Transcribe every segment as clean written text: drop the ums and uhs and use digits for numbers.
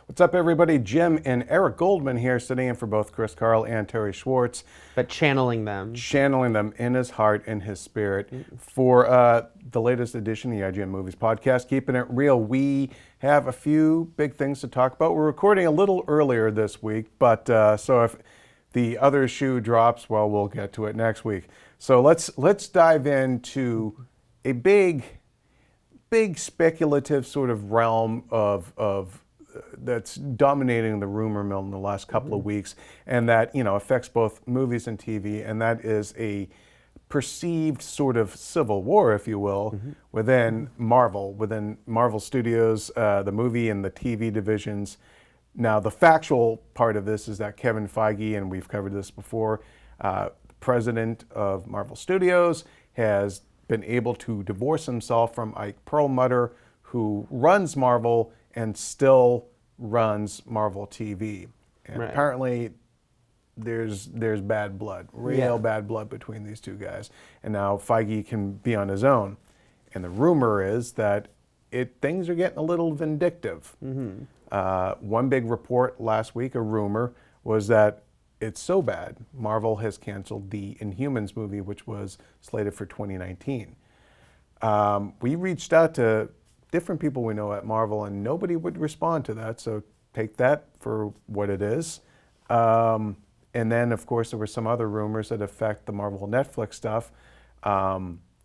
What's up, everybody? Jim and Eric Goldman here, sitting in for both Chris Carl and Terry Schwartz. But channeling them. Channeling them in his heart and his spirit for the latest edition of the IGN Movies podcast, Keeping It Real. We have a few big things to talk about. We're recording a little earlier this week, but so if the other shoe drops, well, we'll get to it next week. So let's dive into a big speculative sort of realm of that's dominating the rumor mill in the last couple of weeks, and that affects both movies and TV, and that is a perceived sort of civil war, if you will, within Marvel Studios, the movie and the TV divisions. Now, the factual part of this is that Kevin Feige, and we've covered this before, president of Marvel Studios, has been able to divorce himself from Ike Perlmutter, who runs Marvel and still runs Marvel TV. And apparently there's bad blood, bad blood between these two guys. And now Feige can be on his own. And the rumor is that things are getting a little vindictive. One big report last week, a rumor, was that it's so bad, Marvel has canceled the Inhumans movie, which was slated for 2019. We reached out to different people we know at Marvel, and nobody would respond to that, so take that for what it is. And then, of course, there were some other rumors that affect the Marvel Netflix stuff,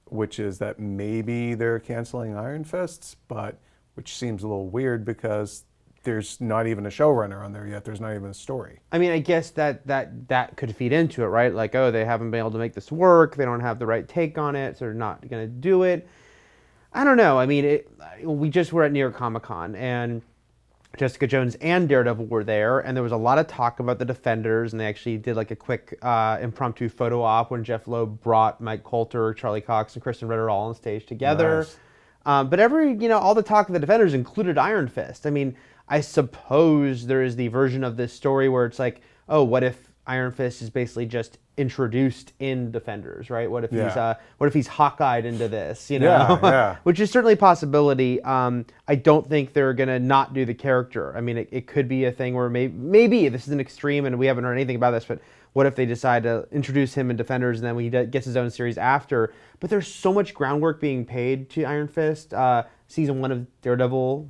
which is that maybe they're canceling Iron Fists, but which seems a little weird because there's not even a showrunner on there yet. There's not even a story. I mean, I guess that could feed into it, right? Like, oh, they haven't been able to make this work. They don't have the right take on it, so they're not going to do it. I don't know. I mean, we just were at New York Comic Con, and Jessica Jones and Daredevil were there, and there was a lot of talk about the Defenders, and they actually did like a quick impromptu photo op when Jeff Loeb brought Mike Coulter, Charlie Cox, and Kristen Ritter all on stage together. Nice. But all the talk of the Defenders included Iron Fist. I mean, I suppose there is the version of this story where it's like, oh, what if Iron Fist is basically just introduced in Defenders, right? What if he's Hawkeyed into this, which is certainly a possibility. I don't think they're gonna not do the character. I mean, it could be a thing where maybe this is an extreme and we haven't heard anything about this, but what if they decide to introduce him in Defenders and then when he gets his own series after? But there's so much groundwork being paid to Iron Fist. Season 1 of Daredevil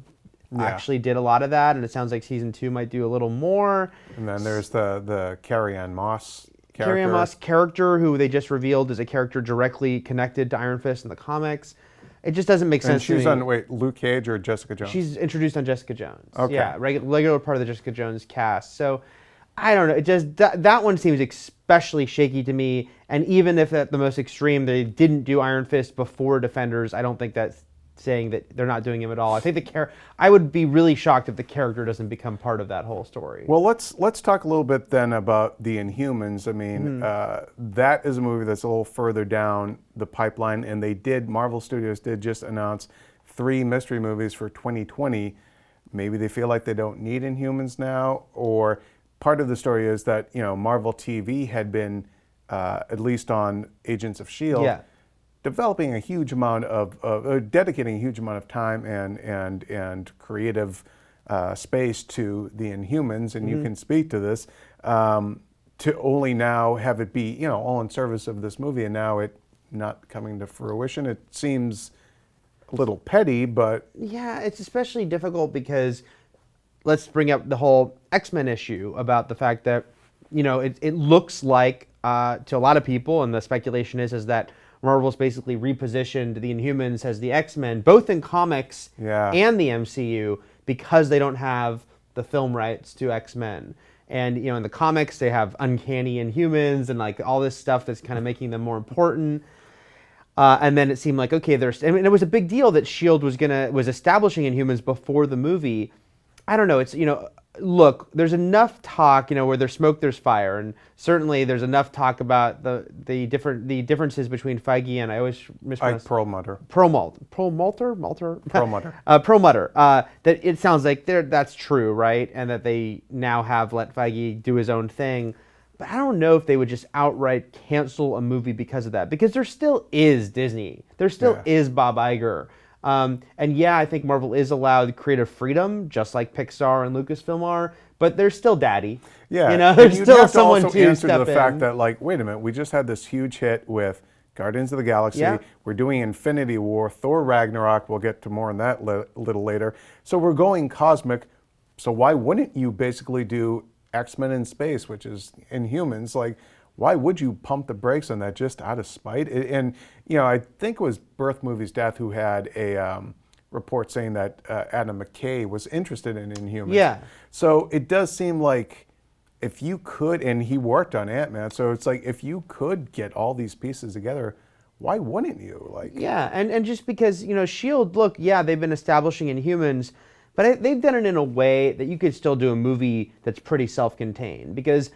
actually did a lot of that, and it sounds like season 2 might do a little more. And then there's the Carrie-Anne Moss character. Carrie-Anne Moss character, who they just revealed is a character directly connected to Iron Fist in the comics. It just doesn't make sense to me. And she's on, Luke Cage or Jessica Jones? She's introduced on Jessica Jones. Okay. Yeah, regular part of the Jessica Jones cast. So, I don't know. It just that one seems especially shaky to me. And even if at the most extreme they didn't do Iron Fist before Defenders, I don't think that's saying that they're not doing him at all. I think I would be really shocked if the character doesn't become part of that whole story. Well, let's talk a little bit then about the Inhumans. I mean, that is a movie that's a little further down the pipeline, and Marvel Studios did just announce 3 mystery movies for 2020. Maybe they feel like they don't need Inhumans now, or part of the story is that Marvel TV had been at least on Agents of S.H.I.E.L.D. developing a huge amount of, dedicating a huge amount of time and creative space to the Inhumans, and you can speak to this, to only now have it be, all in service of this movie, and now it not coming to fruition. It seems a little petty, but... Yeah, it's especially difficult because let's bring up the whole X-Men issue about the fact that, it looks like, to a lot of people, and the speculation is that Marvel's basically repositioned the Inhumans as the X-Men, both in comics and the MCU, because they don't have the film rights to X-Men. And, in the comics, they have Uncanny Inhumans and like all this stuff that's kind of making them more important. And then it seemed like, okay, it was a big deal that S.H.I.E.L.D. was establishing Inhumans before the movie. I don't know. It's, look, there's enough talk, where there's smoke, there's fire, and certainly there's enough talk about the differences between Feige and I always mispronounce Ike Perlmutter. Perlmutter. That it sounds like that's true, right? And that they now have let Feige do his own thing. But I don't know if they would just outright cancel a movie because of that. Because there still is Disney. There still is Bob Iger. And yeah, I think Marvel is allowed creative freedom, just like Pixar and Lucasfilm are, but they're still daddy. Yeah, You know, and there's you'd still have to someone also to answer to step the fact in. that, like, wait a minute, we just had this huge hit with Guardians of the Galaxy. Yeah. We're doing Infinity War, Thor Ragnarok. We'll get to more on that a little later. So we're going cosmic. So why wouldn't you basically do X-Men in space, which is Inhumans? Like, why would you pump the brakes on that just out of spite? And, you know, I think it was Birth Movies Death who had a report saying that Adam McKay was interested in Inhumans. Yeah. So it does seem like if you could, and he worked on Ant-Man, so it's like if you could get all these pieces together, why wouldn't you? Like, Yeah, and just because, you know, S.H.I.E.L.D., look, yeah, they've been establishing Inhumans, but they've done it in a way that you could still do a movie that's pretty self-contained. Because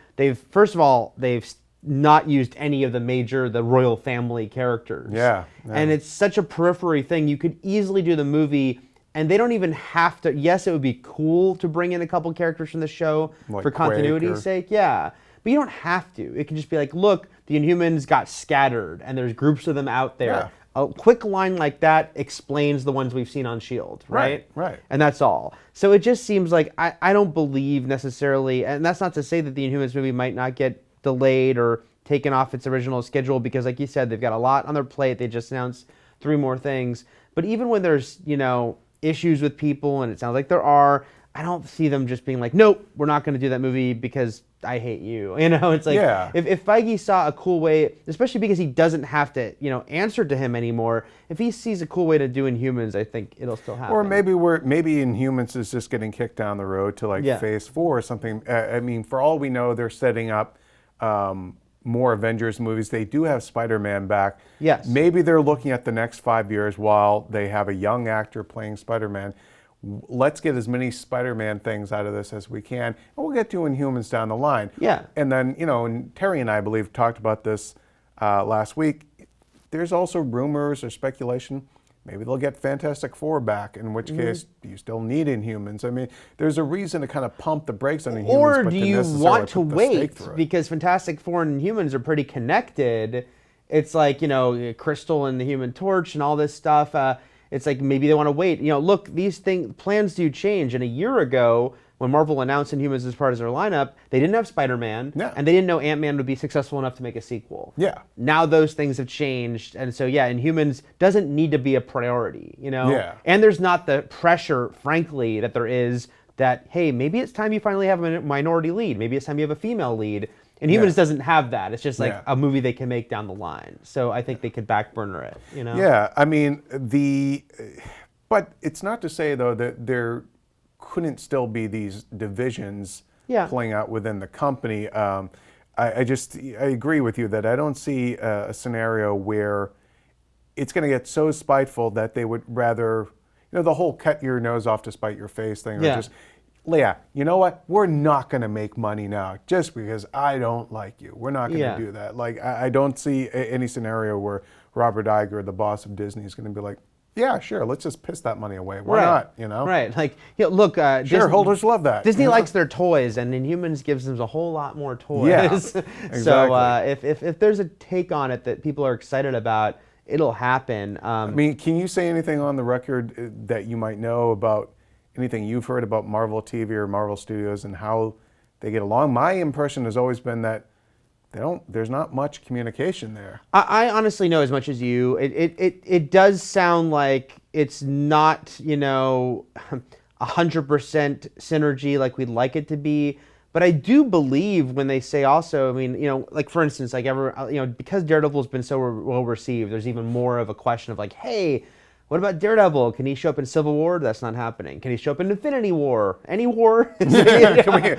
first of all, they've not used any of the royal family characters. Yeah. And it's such a periphery thing. You could easily do the movie, and they don't even have to. Yes, it would be cool to bring in a couple characters from the show Like for continuity's sake. Yeah. But you don't have to. It can just be like, look, the Inhumans got scattered, and there's groups of them out there. Yeah. A quick line like that explains the ones we've seen on S.H.I.E.L.D., right? Right. And that's all. So it just seems like I don't believe necessarily, and that's not to say that the Inhumans movie might not get delayed or taken off its original schedule, because like you said, they've got a lot on their plate. They just announced 3 more things. But even when there's, you know, issues with people, and it sounds like there are, I don't see them just being like, nope, we're not going to do that movie because I hate you. You know, it's like, Yeah. if Feige saw a cool way, especially because he doesn't have to, you know, answer to him anymore, if he sees a cool way to do Inhumans, I think it'll still happen. Or maybe Inhumans is just getting kicked down the road to like Phase 4 or something. I mean, for all we know, they're setting up more Avengers movies. They do have Spider-Man back. Yes. Maybe they're looking at the next 5 years while they have a young actor playing Spider-Man. Let's get as many Spider-Man things out of this as we can, and we'll get to Inhumans down the line. Yeah. And then, you know, and Terry and I believe talked about this last week. There's also rumors or speculation. Maybe they'll get Fantastic Four back, in which case you still need Inhumans. I mean, there's a reason to kind of pump the brakes on Inhumans. Or but do to you necessarily want to put the stake wait? through it. Because Fantastic Four and Inhumans are pretty connected. It's like, you know, Crystal and the Human Torch and all this stuff. It's like maybe they want to wait. You know, look, plans do change. And a year ago, when Marvel announced Inhumans as part of their lineup, they didn't have Spider-Man, and they didn't know Ant-Man would be successful enough to make a sequel. Yeah. Now those things have changed, and so yeah, Inhumans doesn't need to be a priority, you know? Yeah. And there's not the pressure, frankly, that there is that, hey, maybe it's time you finally have a minority lead. Maybe it's time you have a female lead. Inhumans doesn't have that. It's just like a movie they can make down the line. So I think they could backburner it, you know? Yeah, I memean, but it's not to say, though, that there couldn't still be these divisions playing out within the company. I agree with you that I don't see a scenario where it's going to get so spiteful that they would rather, you know, the whole cut your nose off to spite your face thing, or just, Leah, you know what? We're not going to make money now just because I don't like you. We're not going to do that. Like, I don't see any scenario where Robert Iger, the boss of Disney, is going to be like, yeah, sure, let's just piss that money away. Why not, you know? Right. Like, you know, look, shareholders love that. Disney likes their toys, and Inhumans gives them a whole lot more toys. Yeah, exactly. So if there's a take on it that people are excited about, it'll happen. I mean, can you say anything on the record that you might know about anything you've heard about Marvel TV or Marvel Studios and how they get along? My impression has always been that there's not much communication there. I honestly know as much as you. It does sound like it's not, you know, 100% synergy like we'd like it to be. But I do believe when they say also, I mean, you know, like for instance, like because Daredevil's been so well received, there's even more of a question of like, hey, what about Daredevil? Can he show up in Civil War? That's not happening. Can he show up in Infinity War? Any war? War of the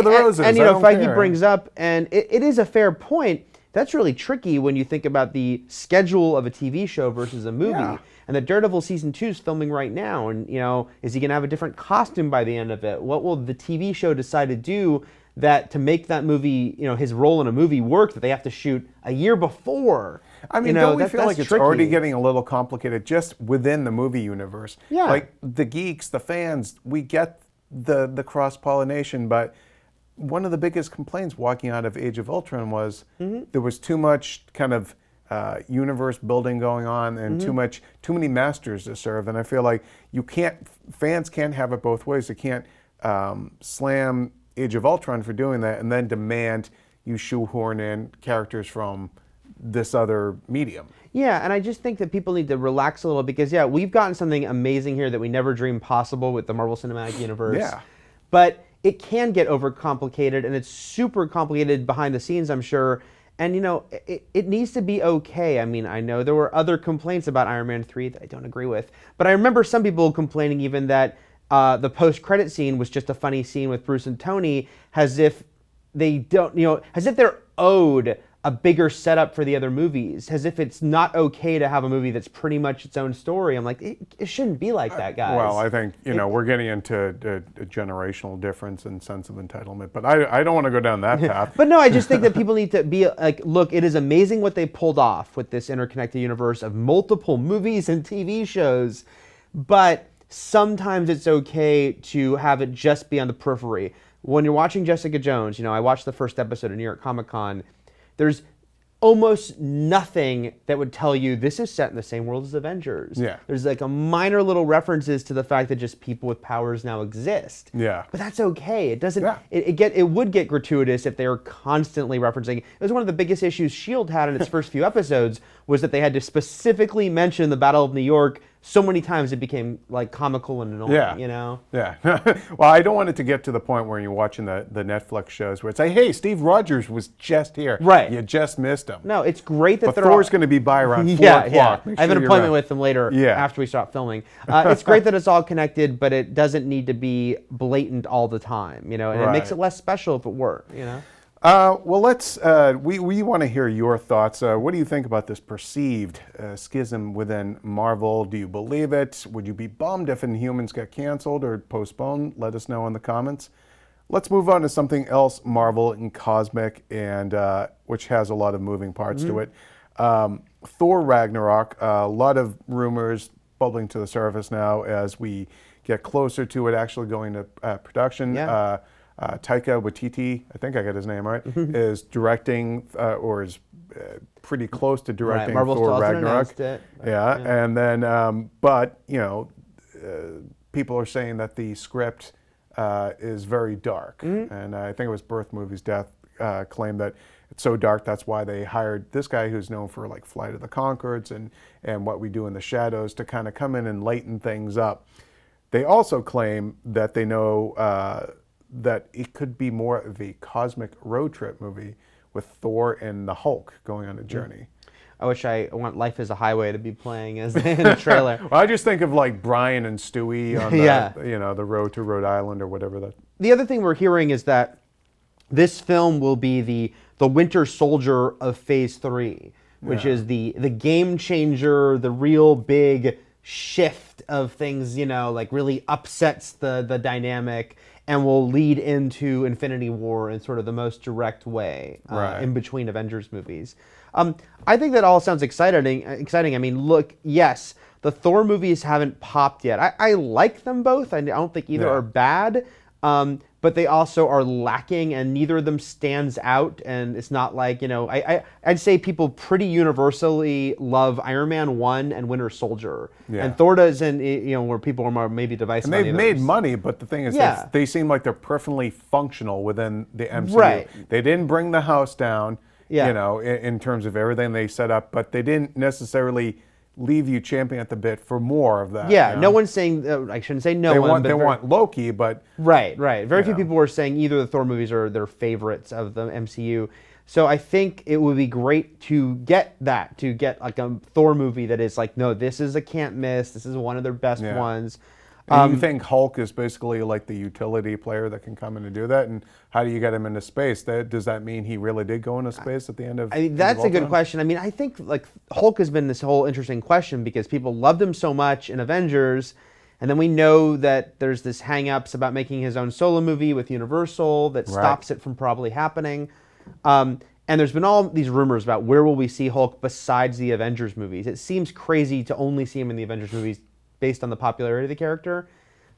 Roses. And you know, Feige brings up, and it is a fair point. That's really tricky when you think about the schedule of a TV show versus a movie. Yeah. And the Daredevil season 2 is filming right now, and you know, is he going to have a different costume by the end of it? What will the TV show decide to do that to make that movie, you know, his role in a movie work, that they have to shoot a year before? I mean, you know, don't we feel like it's tricky. already getting a little complicated just within the movie universe? Yeah. Like the geeks, the fans, we get the cross-pollination, but one of the biggest complaints walking out of Age of Ultron was there was too much kind of universe building going on and too many masters to serve. And I feel like fans can't have it both ways. They can't slam Age of Ultron for doing that and then demand you shoehorn in characters from this other medium. Yeah, and I just think that people need to relax a little because, yeah, we've gotten something amazing here that we never dreamed possible with the Marvel Cinematic Universe. Yeah. But it can get overcomplicated, and it's super complicated behind the scenes, I'm sure. And, it needs to be okay. I mean, I know there were other complaints about Iron Man 3 that I don't agree with. But I remember some people complaining even that the post-credit scene was just a funny scene with Bruce and Tony, as if they don't, as if they're owed a bigger setup for the other movies, as if it's not okay to have a movie that's pretty much its own story. I'm like, it shouldn't be like that, guys. Well, I think, we're getting into a generational difference and sense of entitlement, but I don't want to go down that path. But no, I just think that people need to be like, look, it is amazing what they pulled off with this interconnected universe of multiple movies and TV shows, but sometimes it's okay to have it just be on the periphery. When you're watching Jessica Jones, I watched the first episode of New York Comic Con. There's almost nothing that would tell you this is set in the same world as Avengers. Yeah. There's like a minor little references to the fact that just people with powers now exist. Yeah. But that's okay. It doesn't. Yeah. It would get gratuitous if they were constantly referencing. It was one of the biggest issues S.H.I.E.L.D. had in its first few episodes was that they had to specifically mention the Battle of New York so many times it became like comical and annoying. Yeah. Yeah. Well, I don't want it to get to the point where you're watching the Netflix shows where it's like, hey, Steve Rogers was just here. Right. You just missed him. No, it's great that But they're Thor's going to be by around 4 o'clock. Yeah. Make I have sure an you're appointment around. with them later after we stop filming. It's great that it's all connected, but it doesn't need to be blatant all the time, and it makes it less special if it were, Well, let's. We want to hear your thoughts. What do you think about this perceived schism within Marvel? Do you believe it? Would you be bummed if Inhumans got canceled or postponed? Let us know in the comments. Let's move on to something else, Marvel and cosmic, and which has a lot of moving parts to it. Thor Ragnarok. A lot of rumors bubbling to the surface now as we get closer to it actually going to production. Yeah. Taika Waititi, I think I got his name right, is directing or is pretty close to directing Marvel Thor still hasn't Ragnarok. announced it, Yeah, and then, but people are saying that the script is very dark, and I think it was Birth Movies Death claimed that it's so dark that's why they hired this guy who's known for like Flight of the Conchords and What We Do in the Shadows to kind of come in and lighten things up. They also claim that they know that it could be more of a cosmic road trip movie with Thor and the Hulk going on a journey. I want Life is a Highway to be playing as in the trailer. Well, I just think of like Brian and Stewie on the, the road to Rhode Island or whatever that. The other thing we're hearing is that this film will be the Winter Soldier of Phase 3, which is the game changer, the real big shift of things, like really upsets the dynamic and will lead into Infinity War in sort of the most direct way in between Avengers movies. I think that all sounds exciting. I mean, look, yes, the Thor movies haven't popped yet. I like them both. I don't think either are bad, but they also are lacking, and neither of them stands out. And it's not like, I'd say people pretty universally love Iron Man 1 and Winter Soldier. Yeah. And Thor doesn't, where people are more maybe divisive. And they've made money, but the thing is, they seem like they're perfectly functional within the MCU. Right. They didn't bring the house down, in terms of everything they set up, but they didn't necessarily leave you champing at the bit for more of that. Yeah, no one's saying, I shouldn't say no one. They want Loki, but... Right. Very few people were saying either the Thor movies are their favorites of the MCU. So I think it would be great to get like a Thor movie that is like, no, this is a can't miss. This is one of their best ones. And you think Hulk is basically like the utility player that can come in and do that? And how do you get him into space? Does that mean he really did go into space at the end of? That's a good question. I mean, I think like Hulk has been this whole interesting question because people loved him so much in Avengers, and then we know that there's this hang-ups about making his own solo movie with Universal that stops it from probably happening. And there's been all these rumors about where will we see Hulk besides the Avengers movies. It seems crazy to only see him in the Avengers movies based on the popularity of the character.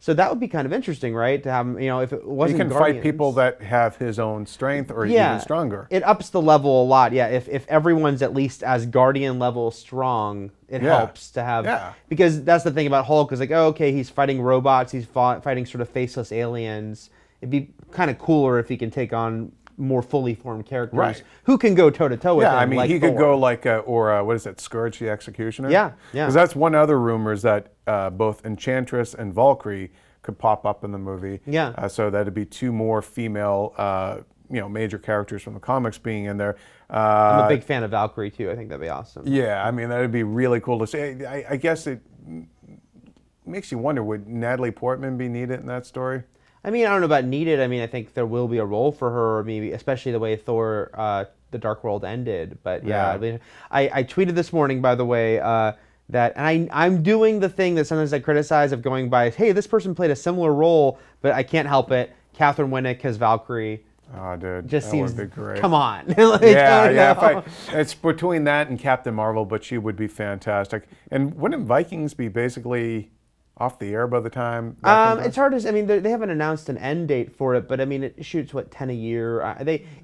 So that would be kind of interesting, right? To have him, if it He wasn't can Guardians, fight people that have his own strength or even stronger. it ups the level a lot. Yeah, if everyone's at least as Guardian level strong, it helps to have. Yeah. Because that's the thing about Hulk is like, oh, okay, he's fighting robots, he's fighting sort of faceless aliens. It'd be kind of cooler if he can take on more fully formed characters who can go toe to toe with him. Yeah, I mean, like he Thor. could go like, what is it, Scourge the Executioner? Yeah. Because that's one other rumor is that both Enchantress and Valkyrie could pop up in the movie. Yeah. So that'd be two more female, major characters from the comics being in there. I'm a big fan of Valkyrie too. I think that'd be awesome. Yeah, I mean, that'd be really cool to see. I guess it makes you wonder, would Natalie Portman be needed in that story? I mean, I don't know about needed. I mean, I think there will be a role for her, maybe, especially the way Thor, The Dark World ended. But yeah, I mean, I tweeted this morning, by the way, that, and I'm doing the thing that sometimes I criticize of going by, hey, this person played a similar role, but I can't help it. Catherine Winnick as Valkyrie. Oh, dude, Just that seems, would be great. Come on. Yeah. It's between that and Captain Marvel, but she would be fantastic. And wouldn't Vikings be basically off the air by the time? It's hard to. I mean, they haven't announced an end date for it, but I mean, it shoots 10 a year.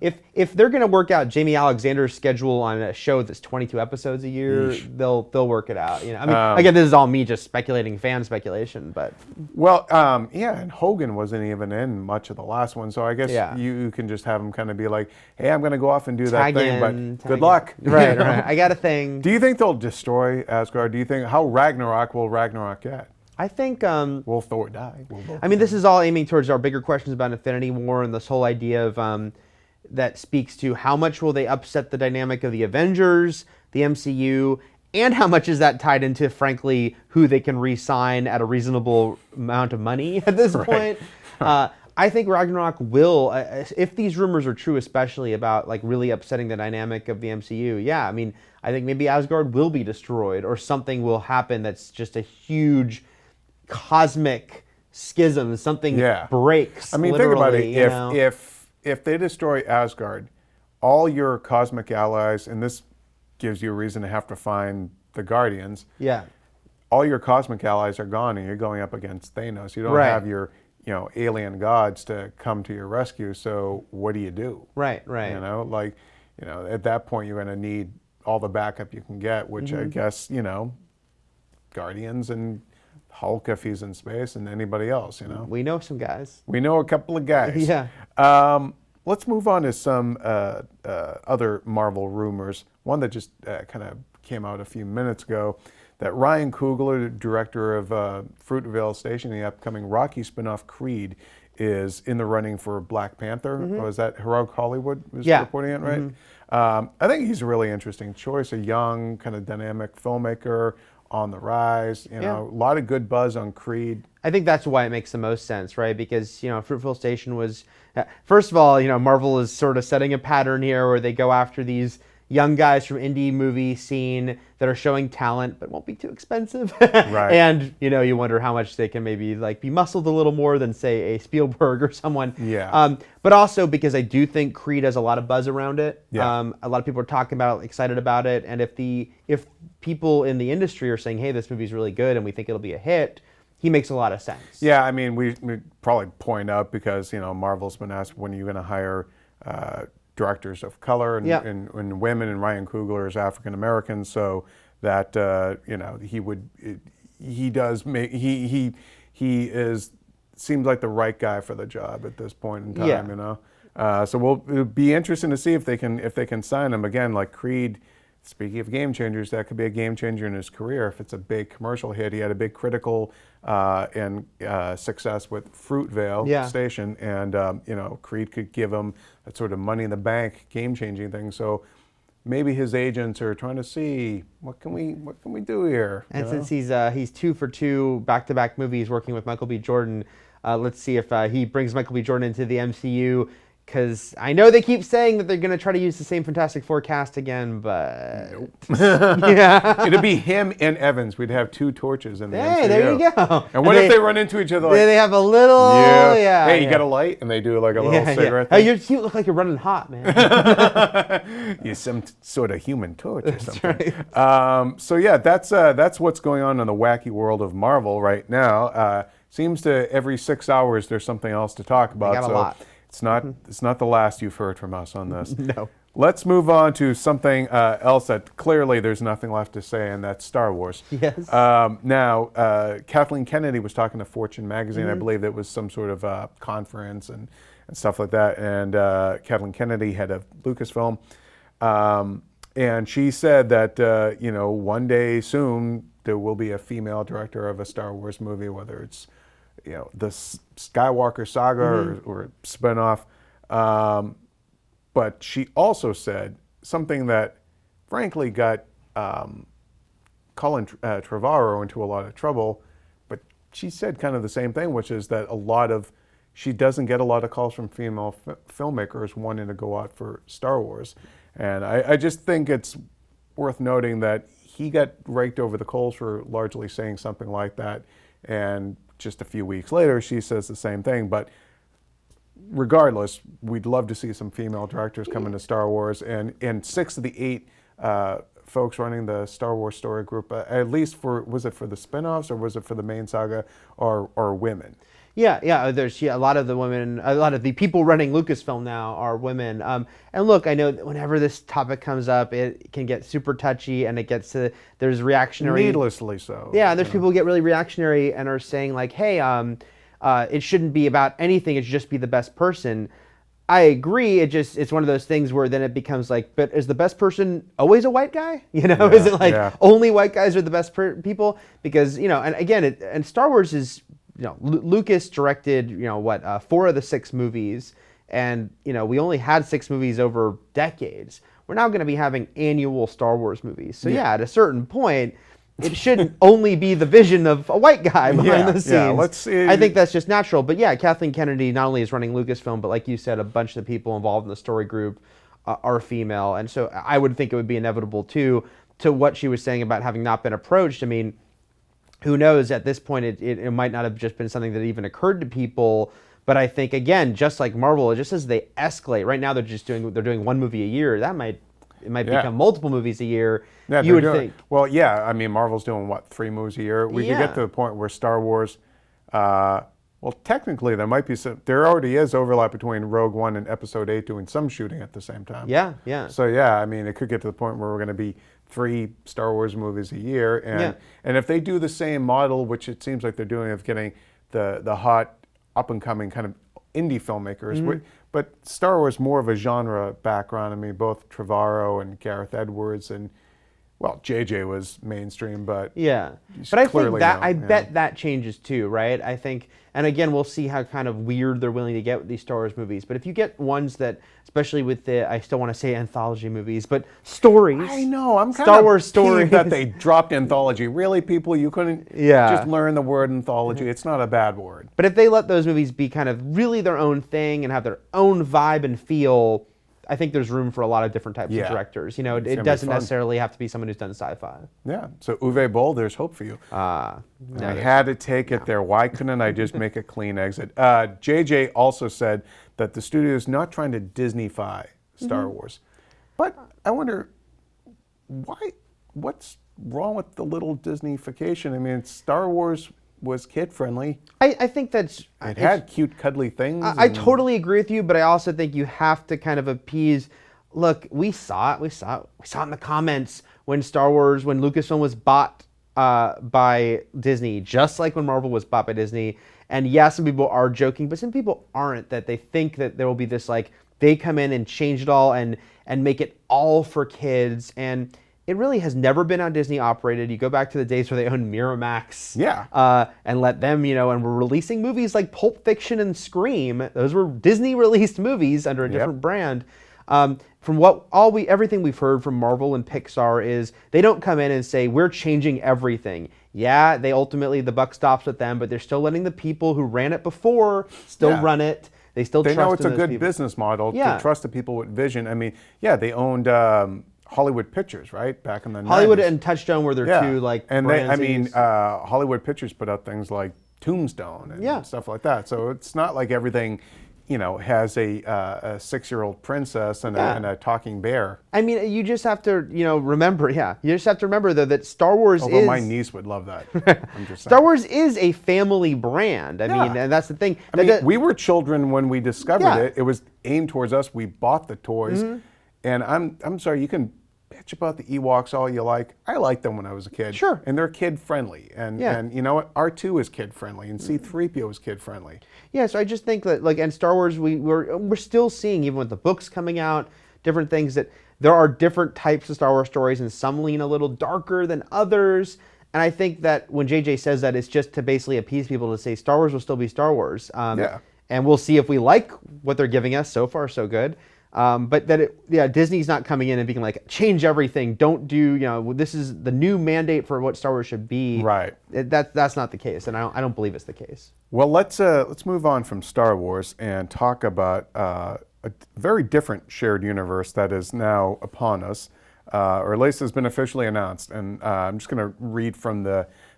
If they're going to work out Jamie Alexander's schedule on a show that's 22 episodes a year, they'll work it out. I mean, again, this is all me just speculating, fan speculation, but and Hogan wasn't even in much of the last one, so I guess you can just have him kind of be like, hey, I'm going to go off and do that thing, but good luck. Right. I got a thing. Do you think they'll destroy Asgard? Do you think how Ragnarok will Ragnarok get? I think. Will Thor die? I mean, this is all aiming towards our bigger questions about Infinity War and this whole idea of that speaks to how much will they upset the dynamic of the Avengers, the MCU, and how much is that tied into, frankly, who they can re-sign at a reasonable amount of money at this point. I think Ragnarok will, if these rumors are true, especially about like really upsetting the dynamic of the MCU. Yeah, I mean, I think maybe Asgard will be destroyed or something will happen that's just a huge cosmic schism, something breaks. I mean, think about it. If they destroy Asgard, all your cosmic allies, and this gives you a reason to have to find the Guardians. Yeah. All your cosmic allies are gone, and you're going up against Thanos. You don't have your alien gods to come to your rescue. So what do you do? Right. At that point, you're going to need all the backup you can get, which I guess Guardians and Hulk if he's in space, and anybody else, We know some guys. We know a couple of guys. Yeah. Let's move on to some other Marvel rumors. One that just kind of came out a few minutes ago, that Ryan Coogler, director of Fruitvale Station, the upcoming Rocky spinoff Creed, is in the running for Black Panther. Was that Heroic Hollywood was reporting it, right? I think he's a really interesting choice, a young, kind of dynamic filmmaker on the rise, a lot of good buzz on Creed. I think that's why it makes the most sense, right? Because, Fruitvale Station was, first of all, Marvel is sort of setting a pattern here where they go after these young guys from indie movie scene that are showing talent but won't be too expensive. Right. And, you wonder how much they can maybe be muscled a little more than, say, a Spielberg or someone. Yeah. But also because I do think Creed has a lot of buzz around it. Yeah. A lot of people are talking about it, excited about it. And if people in the industry are saying, hey, this movie's really good and we think it'll be a hit, he makes a lot of sense. Yeah, I mean, we probably point out because, Marvel's been asked when are you going to hire directors of color and women, and Ryan Coogler is African American, so that seems like the right guy for the job at this point in time. So it'll be interesting to see if they can sign him again. Like Creed, speaking of game changers, that could be a game changer in his career if it's a big commercial hit. He had a big critical and success with Fruitvale Station, and Creed could give him that sort of money in the bank, game changing thing. So maybe his agents are trying to see what can we do here. And since he's 2 for 2 back-to-back movies working with Michael B. Jordan, let's see if he brings Michael B. Jordan into the MCU. Because I know they keep saying that they're going to try to use the same Fantastic Four cast again, but... Nope. Yeah. It'd be him and Evans. We'd have 2 torches in the MCU. Hey, there you go. And what if they run into each other like... They have a little... Hey, you got a light? And they do like a little cigarette thing. Hey, you look like you're running hot, man. You're some sort of human torch or something. Right. So yeah, that's what's going on in the wacky world of Marvel right now. seems to every 6 hours there's something else to talk about. got a so lot. it's not the last you've heard from us on this. No. Let's move on to something else that clearly there's nothing left to say, and that's Star Wars. Yes. Now, Kathleen Kennedy was talking to Fortune magazine. I believe it was some sort of conference and stuff like that. And Kathleen Kennedy, head of Lucasfilm, and she said that one day soon there will be a female director of a Star Wars movie, whether it's the Skywalker saga or a spinoff. But she also said something that, frankly, got Colin Trevorrow into a lot of trouble. But she said kind of the same thing, which is that she doesn't get a lot of calls from female filmmakers wanting to go out for Star Wars. And I just think it's worth noting that he got raked over the coals for largely saying something like that. And just a few weeks later, she says the same thing. But regardless, we'd love to see some female directors come into Star Wars, and 6 of the 8 folks running the Star Wars story group, at least was it for the spin-offs or was it for the main saga, are women. Yeah. There's a lot of the women, a lot of the people running Lucasfilm now are women. And look, I know that whenever this topic comes up, it can get super touchy, and there's reactionary. Needlessly so. Yeah, there's people who get really reactionary and are saying like, hey, it shouldn't be about anything. It should just be the best person. I agree. It's one of those things where then it becomes like, but is the best person always a white guy? Is it like only white guys are the best people? Because and again, and Star Wars is Lucas directed 4 of the 6 movies, and we only had 6 movies over decades. We're now going to be having annual Star Wars movies. So at a certain point, it shouldn't only be the vision of a white guy behind the scenes. Yeah, let's see. I think that's just natural. But Kathleen Kennedy not only is running Lucasfilm, but like you said, a bunch of the people involved in the story group are female. And so I would think it would be inevitable, too, to what she was saying about having not been approached. I mean, who knows? At this point, it might not have just been something that even occurred to people. But I think, again, just like Marvel, just as they escalate, right now they're doing 1 movie a year. It might become multiple movies a year. Yeah, you would think. Well, yeah. I mean, Marvel's doing 3 movies a year. We could get to the point where Star Wars. Well, technically, there already is overlap between Rogue One and Episode 8 doing some shooting at the same time. Yeah. So I mean, it could get to the point where we're going to be 3 Star Wars movies a year, and if they do the same model, which it seems like they're doing, of getting the hot up and coming kind of indie filmmakers. But Star Wars more of a genre background. I mean, both Trevorrow and Gareth Edwards and JJ was mainstream, but but I think that bet that changes too, right? I think, and again, we'll see how kind of weird they're willing to get with these Star Wars movies. But if you get ones that, especially with I still want to say anthology movies, but stories. I know, I'm kind Star of Wars stories that they dropped anthology. Really, people, you couldn't just learn the word anthology. It's not a bad word. But if they let those movies be kind of really their own thing and have their own vibe and feel, I think there's room for a lot of different types of directors. It doesn't necessarily have to be someone who's done sci-fi. Yeah. So Uwe Boll, there's hope for you. I had to take it there. Why couldn't I just make a clean exit? JJ also said that the studio is not trying to Disney-fy Star Wars. But I wonder, what's wrong with the little Disney-fication? I mean, Star Wars was kid-friendly. I think that's... It had cute, cuddly things. I totally agree with you, but I also think you have to kind of appease... Look, we saw it in the comments when Lucasfilm was bought by Disney, just like when Marvel was bought by Disney. And some people are joking, but some people aren't, that they think that there will be this, like, they come in and change it all and make it all for kids. And it really has never been how Disney operated. You go back to the days where they owned Miramax. And let them, and were releasing movies like Pulp Fiction and Scream. Those were Disney-released movies under a different brand. From everything we've heard from Marvel and Pixar is they don't come in and say, we're changing everything. They ultimately, the buck stops with them, but they're still letting the people who ran it before still run it. They know it's a good business model to trust the people with vision. I mean, they owned Hollywood Pictures, right? Back in the 90s. Hollywood and Touchstone were their two brands. Hollywood Pictures put out things like Tombstone and stuff like that. So it's not like everything has a 6-year-old princess and, Yeah. and a talking bear. I mean, you just have to, remember. Yeah, you just have to remember though that Star Wars Although is my niece would love that. I'm just saying. Star Wars is a family brand. I mean, Yeah. and that's the thing. I mean, we were children when we discovered Yeah. it. It was aimed towards us. We bought the toys, and I'm sorry, you can bitch about the Ewoks all you like. I liked them when I was a kid. Sure. And they're kid friendly, and Yeah. and you know what? R2 is kid friendly, and C3PO is kid friendly. Yeah, so I just think that and Star Wars, we're still seeing, even with the books coming out, different things, that there are different types of Star Wars stories, and some lean a little darker than others. And I think that when JJ says that, it's just to basically appease people to say Star Wars will still be Star Wars. Yeah. And we'll see if we like what they're giving us. So far, so good. But Disney's not coming in and being like, change everything. Don't do, this is the new mandate for what Star Wars should be. Right. That's not the case, and I don't believe it's the case. Well, let's move on from Star Wars and talk about a very different shared universe that is now upon us, or at least has been officially announced. And I'm just going to read from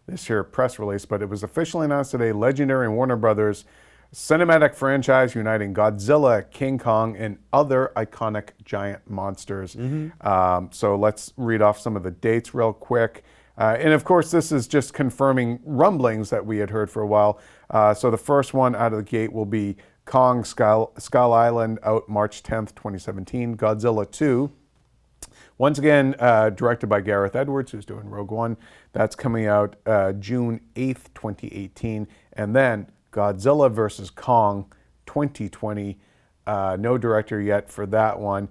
this here press release, but it was officially announced today: Legendary and Warner Brothers cinematic franchise uniting Godzilla, King Kong, and other iconic giant monsters. So let's read off some of the dates real quick. And of course, this is just confirming rumblings that we had heard for a while. So the first one out of the gate will be Kong Skull Island, out March 10th, 2017. Godzilla 2, once again, directed by Gareth Edwards, who's doing Rogue One. That's coming out June 8th, 2018. And then Godzilla vs. Kong 2020. No director yet for that one.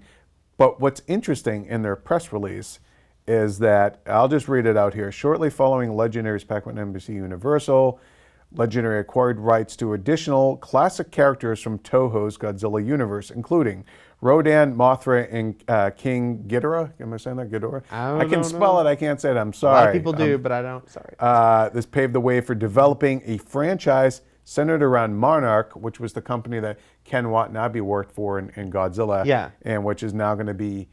But what's interesting in their press release is that, I'll just read it out here. Shortly following Legendary's pact with NBC Universal, Legendary acquired rights to additional classic characters from Toho's Godzilla universe, including Rodan, Mothra, and King Ghidorah. Am I saying that? Ghidorah? I can don't spell know. it. I can't say it. I'm A sorry. lot of people do, but I don't. Sorry. This paved the way for developing a franchise centered around Monarch, which was the company that Ken Watanabe worked for in Godzilla, Yeah. and which is now going to be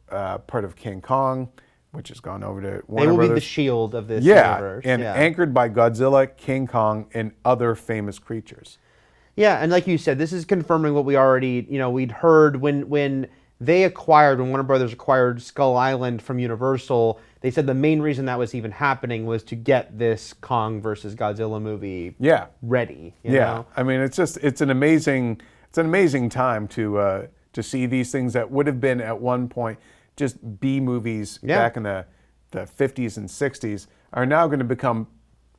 part of King Kong, which has gone over to They Warner will Brothers. be the shield of this Yeah, universe. and anchored by Godzilla, King Kong, and other famous creatures. Yeah, and like you said, this is confirming what we already, we'd heard when when Warner Brothers acquired Skull Island from Universal. They said the main reason that was even happening was to get this Kong versus Godzilla movie ready. You know? I mean, it's an amazing time to see these things that would have been at one point just B movies back in the 50s and 60s are now going to become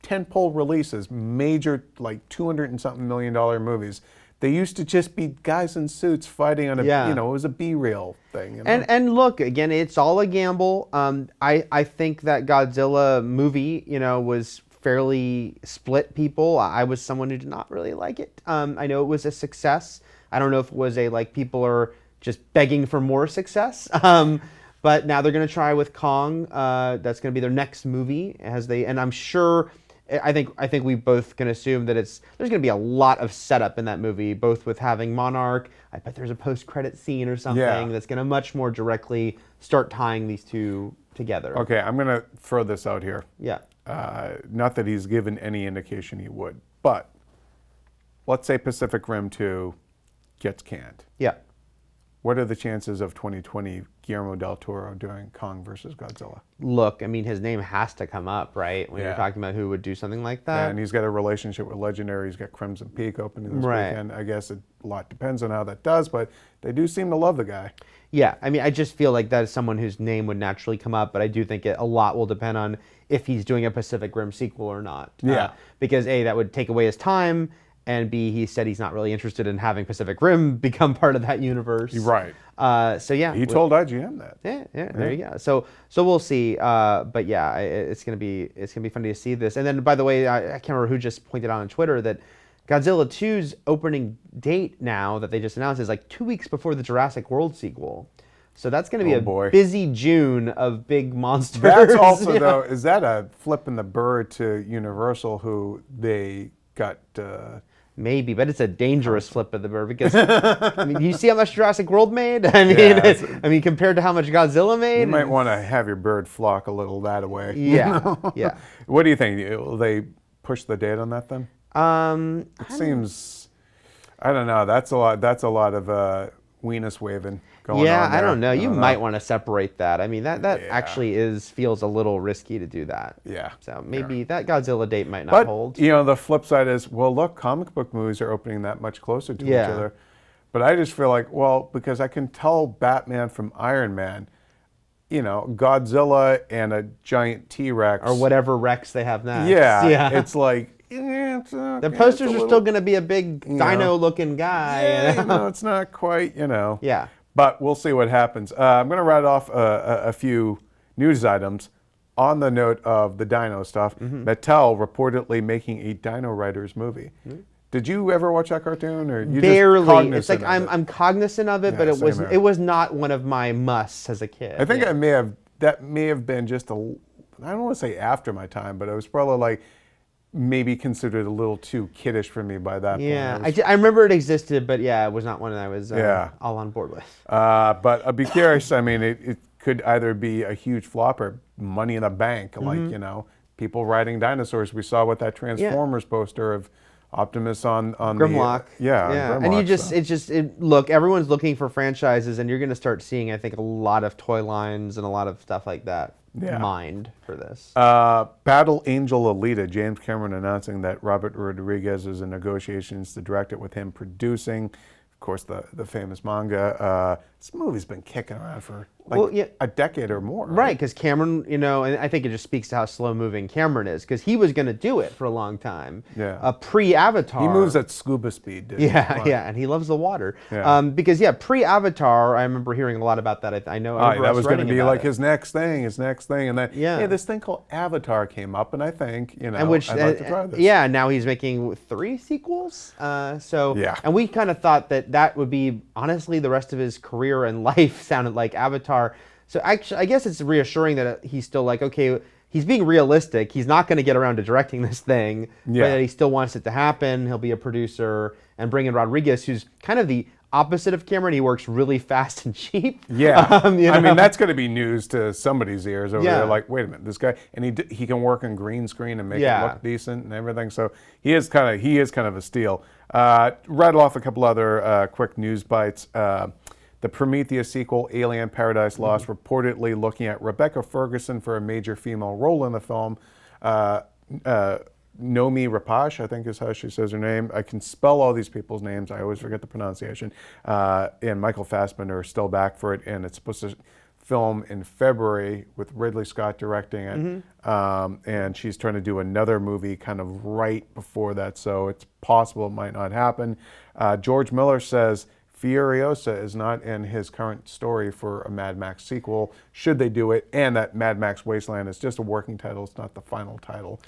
tentpole releases, major, like $200 and something million movies. They used to just be guys in suits fighting on it was a B-reel thing. You know? And look, again, it's all a gamble. I think that Godzilla movie, was fairly split people. I was someone who did not really like it. I know it was a success. I don't know if it was people are just begging for more success. But now they're going to try with Kong. That's going to be their next movie, and I'm sure. I think we both can assume that there's going to be a lot of setup in that movie, both with having Monarch. I bet there's a post-credit scene or something that's going to much more directly start tying these two together. Okay, I'm going to throw this out here. Yeah. Not that he's given any indication he would, but let's say Pacific Rim 2 gets canned. Yeah. What are the chances of 2020 Guillermo del Toro doing Kong versus Godzilla? Look, I mean, his name has to come up, right? When you're talking about who would do something like that. And he's got a relationship with Legendary. He's got Crimson Peak opening this weekend. I guess a lot depends on how that does, but they do seem to love the guy. Yeah, I mean, I just feel like that is someone whose name would naturally come up, but I do think a lot will depend on if he's doing a Pacific Rim sequel or not. Yeah. Because A, that would take away his time, and B, he said he's not really interested in having Pacific Rim become part of that universe. Right. So yeah. He told IGN that. Yeah, there you go. So we'll see. But yeah, it's gonna be funny to see this. And then, by the way, I can't remember who just pointed out on Twitter that Godzilla 2's opening date now that they just announced is like 2 weeks before the Jurassic World sequel. So that's going to be busy June of big monsters. That's also, though, is that a flip in the bird to Universal, who they got... Maybe, but it's a dangerous flip of the bird because I mean, you see how much Jurassic World made? I mean, compared to how much Godzilla made? You might want to have your bird flock a little that way. Yeah, yeah. What do you think? Will they push the date on that then? It seems... I don't know. That's a lot. That's a lot of weenus waving going Yeah, on there. I don't know. You don't might want to separate that. I mean, that Yeah. actually feels a little risky to do that. Yeah. So maybe that Godzilla date might not But hold. the flip side is, well, look, comic book movies are opening that much closer to each Yeah. other. But I just feel like, well, because I can tell Batman from Iron Man, Godzilla and a giant T-Rex Or whatever Rex they have next. Yeah, it's like The posters are still going to be a big dino-looking guy. Yeah, it's not quite, Yeah. But we'll see what happens. I'm going to write off a few news items on the note of the dino stuff. Mattel reportedly making a Dino Riders movie. Did you ever watch that cartoon, or you Barely. just cognizant It's like of it? I'm cognizant of it, Yeah, but same here. it was not one of my musts as a kid. I think that may have been just I don't want to say after my time, but it was probably like maybe considered a little too kiddish for me by that Yeah, point. It was- I remember it existed, but yeah, it was not one that I was Yeah. all on board with. But I'd be curious. I mean, it could either be a huge flop or money in the bank. Like, people riding dinosaurs. We saw with that Transformers poster of Optimus on Grimlock. The, yeah, yeah. Grimlock, And you so. look, everyone's looking for franchises, and you're going to start seeing, I think, a lot of toy lines and a lot of stuff like that mined for this. Battle Angel Alita, James Cameron announcing that Robert Rodriguez is in negotiations to direct it with him producing. Of course, the famous manga. This movie's been kicking around for a decade or more. Right, because Cameron, and I think it just speaks to how slow-moving Cameron is, because he was going to do it for a long time. Yeah. Pre-Avatar. He moves at scuba speed, dude. Yeah, and he loves the water. Yeah. Because pre-Avatar, I remember hearing a lot about that. I know that was going to be like his. his next thing, and then Yeah. this thing called Avatar came up, and I think And which, I'd like to try this. yeah, now he's making 3 sequels. Yeah. And we kind of thought that would be, honestly, the rest of his career and life sounded like Avatar. So actually, I guess it's reassuring that he's still like, okay, he's being realistic. He's not going to get around to directing this thing, Yeah. but he still wants it to happen. He'll be a producer and bring in Rodriguez, who's kind of the opposite of Cameron. He works really fast and cheap. Yeah, I mean that's going to be news to somebody's ears over Yeah. there. Like, wait a minute, this guy, and he can work on green screen and make it Yeah. look decent and everything. So he is kind of a steal. Rattle off a couple other quick news bites. The Prometheus sequel, Alien: Paradise Lost, reportedly looking at Rebecca Ferguson for a major female role in the film. Nomi Rapace, I think is how she says her name. I can spell all these people's names. I always forget the pronunciation. And Michael Fassbender are still back for it, and it's supposed to film in February with Ridley Scott directing it. And she's trying to do another movie kind of right before that, so it's possible it might not happen. George Miller says Furiosa is not in his current story for a Mad Max sequel, should they do it, and that Mad Max Wasteland is just a working title, it's not the final title.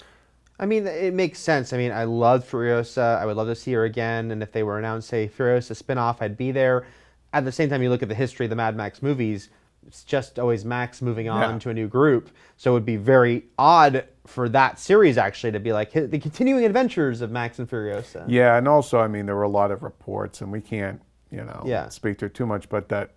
I mean, it makes sense. I mean, I loved Furiosa. I would love to see her again. And if they were announced, say, Furiosa spinoff, I'd be there. At the same time, you look at the history of the Mad Max movies, it's just always Max moving on to a new group. So it would be very odd for that series, actually, to be like the continuing adventures of Max and Furiosa. Yeah, and also, I mean, there were a lot of reports, and we can't, Yeah. speak to it too much, but that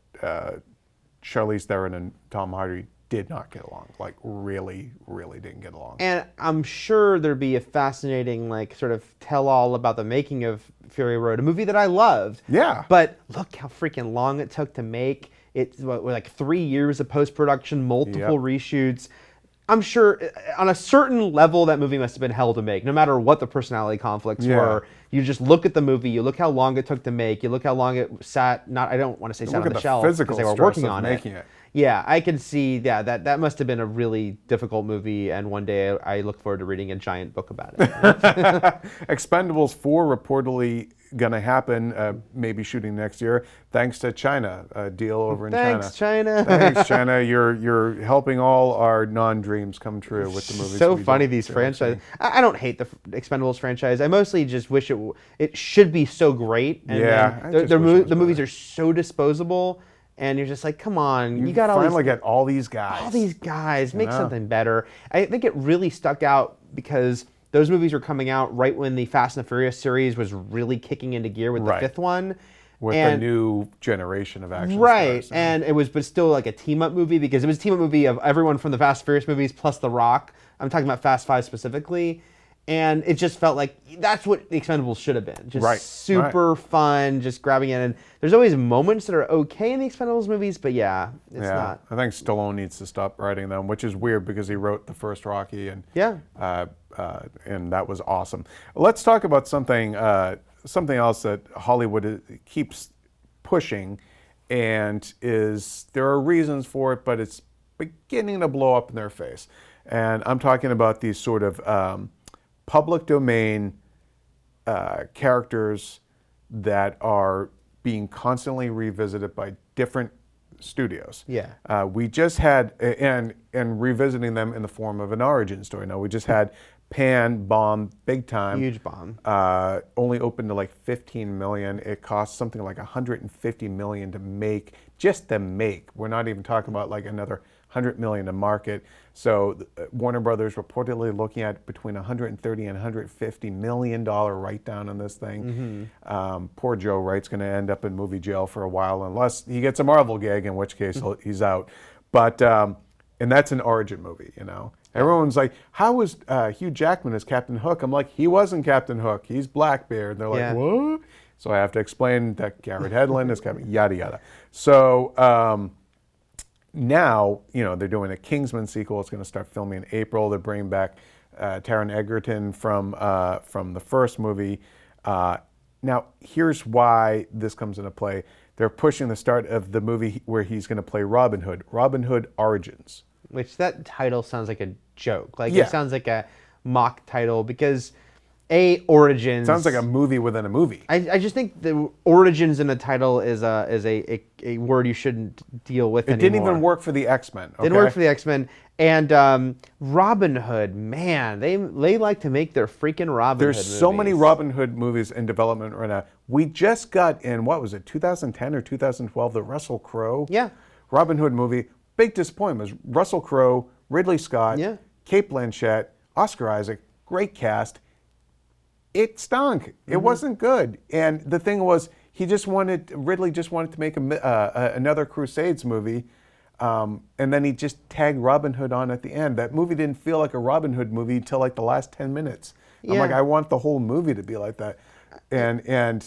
Charlize Theron and Tom Hardy did not get along, like really, really didn't get along. And I'm sure there'd be a fascinating, sort of tell-all about the making of Fury Road, a movie that I loved. Yeah. But look how freaking long it took to make. It's like 3 years of post-production, multiple reshoots. I'm sure on a certain level that movie must have been hell to make, no matter what the personality conflicts were. You just look at the movie, you look how long it took to make, you look how long it sat, I don't want to say sat on the shelf because they were working on it. Yeah, I can see, that must have been a really difficult movie, and one day I look forward to reading a giant book about it. Expendables 4 reportedly going to happen, maybe shooting next year, thanks to China, a deal over in Thanks, China. Thanks, China. You're helping all our non-dreams come true with the movies. So funny, these franchises. I don't hate the Expendables franchise. I mostly just wish it should be so great. And the movies are so disposable. And you're just like, come on, you got all finally get all these guys. All these guys, make something better. I think it really stuck out because those movies were coming out right when the Fast and the Furious series was really kicking into gear with the 5th one. With the new generation of action stars. Stars. And it was, but still like a team-up movie because it was a team-up movie of everyone from the Fast and Furious movies plus The Rock. I'm talking about Fast 5 specifically. And it just felt like that's what the Expendables should have been. Just Right, super fun, just grabbing in. And there's always moments that are okay in the Expendables movies, but yeah, it's not. I think Stallone needs to stop writing them, which is weird because he wrote the first Rocky, and and that was awesome. Let's talk about something else that Hollywood keeps pushing, and there are reasons for it, but it's beginning to blow up in their face. And I'm talking about these sort of public domain characters that are being constantly revisited by different studios. Yeah. We just had, and revisiting them in the form of an origin story. Now, we just had Pan bomb big time. Huge bomb. Only opened to like 15 million. It cost something like 150 million to make, just to make. We're not even talking about like another 100 million to market. So Warner Brothers reportedly looking at between 130 and 150 million dollar write down on this thing. Poor Joe Wright's going to end up in movie jail for a while unless he gets a Marvel gig, in which case he's out. But and that's an origin movie, you know. Everyone's like, how was Hugh Jackman as Captain Hook? I'm like, he wasn't Captain Hook. He's Blackbeard. They're like, what? So I have to explain that Garrett Hedlund is Captain, yada yada. So. Now, you know, they're doing a Kingsman sequel. It's going to start filming in April. They're bringing back Taron Egerton from the first movie. Now, here's why this comes into play. They're pushing the start of the movie where he's going to play Robin Hood, Robin Hood Origins. Which that title sounds like a joke. Like it sounds like a mock title because Origins Sounds like a movie within a movie. I just think the origins in a title is a word you shouldn't deal with anymore. It didn't even work for the X-Men. Okay? Didn't work for the X-Men. And Robin Hood, man, they like to make their freaking Robin Hood movies. There's so many Robin Hood movies in development right now. We just got in, what was it, 2010 or 2012, the Russell Crowe Robin Hood movie. Big disappointment was Russell Crowe, Ridley Scott, Cate Blanchett, Oscar Isaac, great cast. It stunk. It wasn't good. And the thing was, Ridley just wanted to make another Crusades movie, and then he just tagged Robin Hood on at the end. That movie didn't feel like a Robin Hood movie until like the last 10 minutes. I'm like, I want the whole movie to be like that. And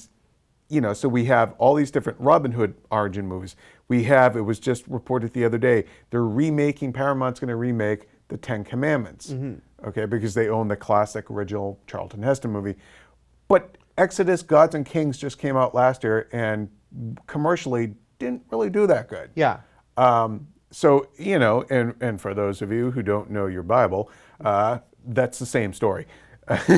you know, so we have all these different Robin Hood origin movies. It was just reported the other day, Paramount's going to remake the Ten Commandments. Okay, because they own the classic original Charlton Heston movie. But Exodus, Gods and Kings just came out last year and commercially didn't really do that good. Yeah. So, you know, and for those of you who don't know your Bible, that's the same story.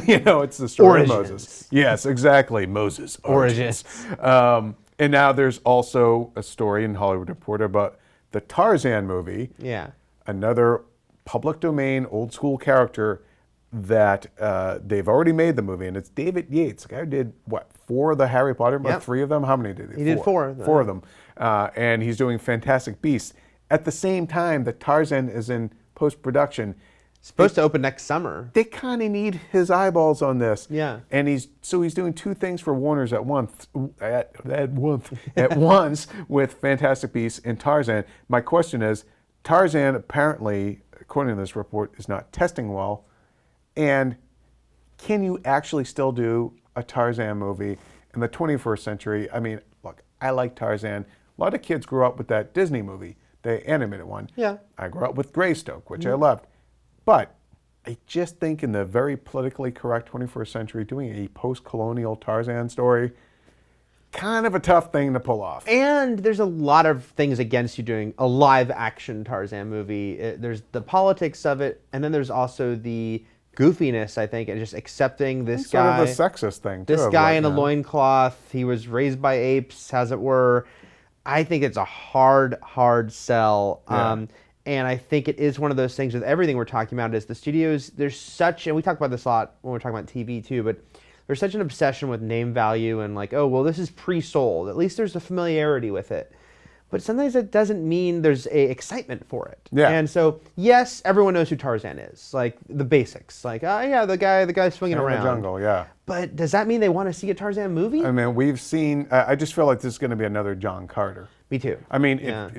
You know, it's the story of Moses. Yes, exactly, Moses. Origins. And now there's also a story in Hollywood Reporter about the Tarzan movie. Yeah. Another public domain, old school character that they've already made the movie, and it's David Yates. The guy who did, what, 4 of the Harry Potter, about 3 of them? How many did he? He did 4. 4 of them. And he's doing Fantastic Beasts. At the same time that Tarzan is in post-production. Supposed to open next summer. They kind of need his eyeballs on this. Yeah. And he's doing 2 things for Warner's at once with Fantastic Beasts and Tarzan. My question is, Tarzan apparently, according to this report, is not testing well. And can you actually still do a Tarzan movie in the 21st century? I mean, look, I like Tarzan. A lot of kids grew up with that Disney movie, the animated one. Yeah. I grew up with Greystoke, which I loved. But I just think in the very politically correct 21st century, doing a post-colonial Tarzan story, kind of a tough thing to pull off. And there's a lot of things against you doing a live-action Tarzan movie. There's the politics of it, and then there's also the goofiness, I think, and just accepting this guy. Sort of a sexist thing, too. This guy in a loincloth, he was raised by apes, as it were. I think it's a hard sell. Yeah. And I think it is one of those things with everything we're talking about is the studios, there's such, and we talk about this a lot when we're talking about TV too, but there's such an obsession with name value and like, oh, well, this is pre-sold. At least there's a familiarity with it. but sometimes it doesn't mean there's a excitement for it. Yeah. And so, yes, everyone knows who Tarzan is, like the basics, like oh yeah, the guy swinging In the around. jungle, yeah. But does that mean they want to see a Tarzan movie? I mean, we've seen. I just feel like this is going to be another John Carter. Me too. I mean, Yeah.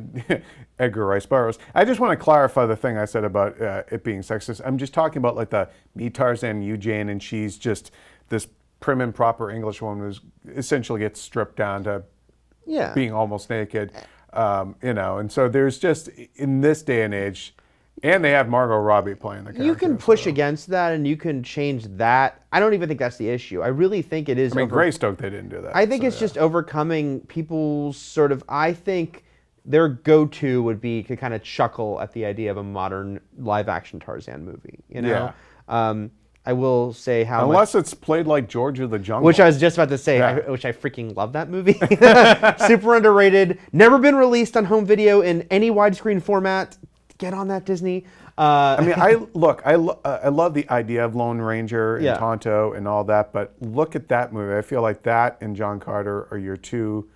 Edgar Rice Burroughs. I just want to clarify the thing I said about it being sexist. I'm just talking about like the me Tarzan, you Jane, and she's just this prim and proper English woman who's essentially gets stripped down to Yeah. being almost naked. And so there's just in this day and age, and they have Margot Robbie playing the character. You can push so. against that and you can change that. I don't even think that's the issue. I really think it is. I mean, Greystoke, they didn't do that. I think so, it's just overcoming people's sort of. I think their go-to would be to kind of chuckle at the idea of a modern live-action Tarzan movie. You know, I will say how unless it's played like George of the Jungle, which I was just about to say, Yeah. which I freaking love that movie. Super underrated. Never been released on home video in any widescreen format. Get on that, Disney. I mean, I love the idea of Lone Ranger and Yeah. Tonto and all that, but look at that movie. I feel like that and John Carter are your two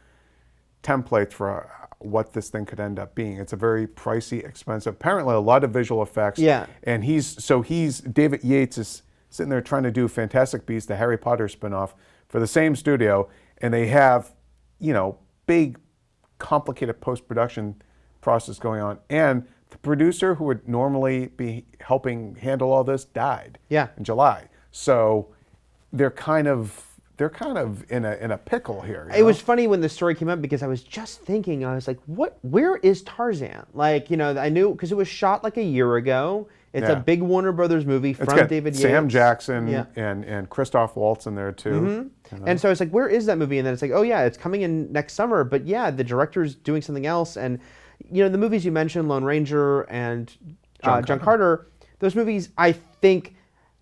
templates for what this thing could end up being. It's a very pricey, expensive, apparently a lot of visual effects. Yeah. And David Yates is sitting there trying to do Fantastic Beasts, the Harry Potter spinoff, for the same studio, and they have, big, complicated post-production process going on. And the producer who would normally be helping handle all this died in July. So they're kind of in a pickle here. It was funny when the story came up because I was just thinking, I was like, where is Tarzan? Like, I knew because it was shot like a year ago. It's a big Warner Brothers movie It's from got David Yates. Sam Jackson and Christoph Waltz in there too. And so I was like, where is that movie? And then it's like, oh yeah, it's coming in next summer. But yeah, the director's doing something else. And the movies you mentioned, Lone Ranger and John Carter, those movies I think